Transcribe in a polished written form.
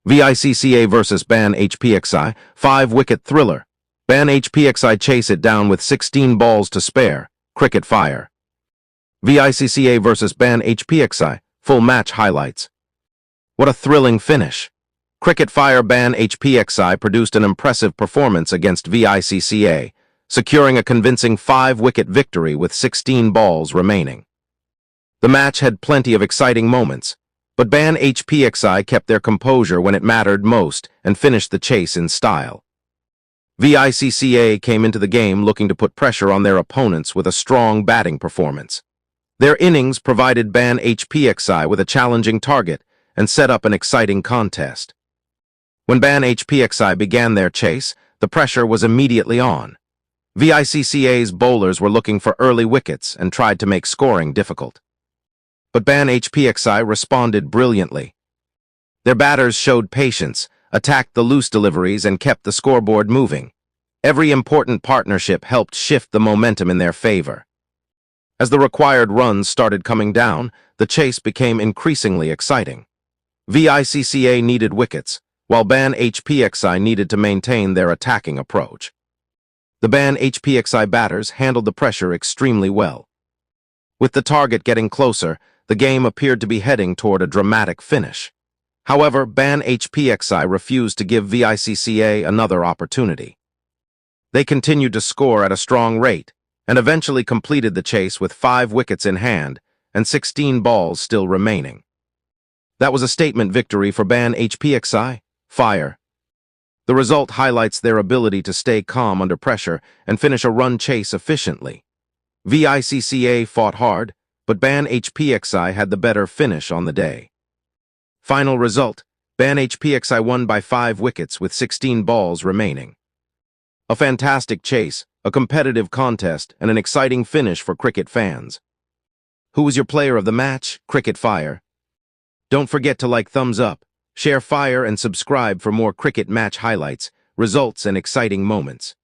VICCA vs Ban HPXI, 5-wicket thriller. Ban HPXI chase it down with 16 balls to spare. Cricket fire. VICCA vs Ban HPXI, full match highlights. What a thrilling finish. Cricket fire Ban HPXI produced an impressive performance against VICCA, securing a convincing 5-wicket victory with 16 balls remaining. The match had plenty of exciting moments, but Ban HPXI kept their composure when it mattered most and finished the chase in style. VICCA came into the game looking to put pressure on their opponents with a strong batting performance. Their innings provided Ban HPXI with a challenging target and set up an exciting contest. When Ban HPXI began their chase, the pressure was immediately on. VICCA's bowlers were looking for early wickets and tried to make scoring difficult. But Ban HPXI responded brilliantly. Their batters showed patience, attacked the loose deliveries, and kept the scoreboard moving. Every important partnership helped shift the momentum in their favor. As the required runs started coming down, the chase became increasingly exciting. VICCA needed wickets, while Ban HPXI needed to maintain their attacking approach. The Ban HPXI batters handled the pressure extremely well. With the target getting closer, the game appeared to be heading toward a dramatic finish. However, Ban HPXI refused to give VICCA another opportunity. They continued to score at a strong rate and eventually completed the chase with 5 wickets in hand and 16 balls still remaining. That was a statement victory for Ban HPXI. Fire. The result highlights their ability to stay calm under pressure and finish a run chase efficiently. VICCA fought hard, but Ban HPXI had the better finish on the day. Final result, Ban HPXI won by 5 wickets with 16 balls remaining. A fantastic chase, a competitive contest, and an exciting finish for cricket fans. Who was your player of the match? Cricket Fire. Don't forget to like, thumbs up, share Fire, and subscribe for more cricket match highlights, results, and exciting moments.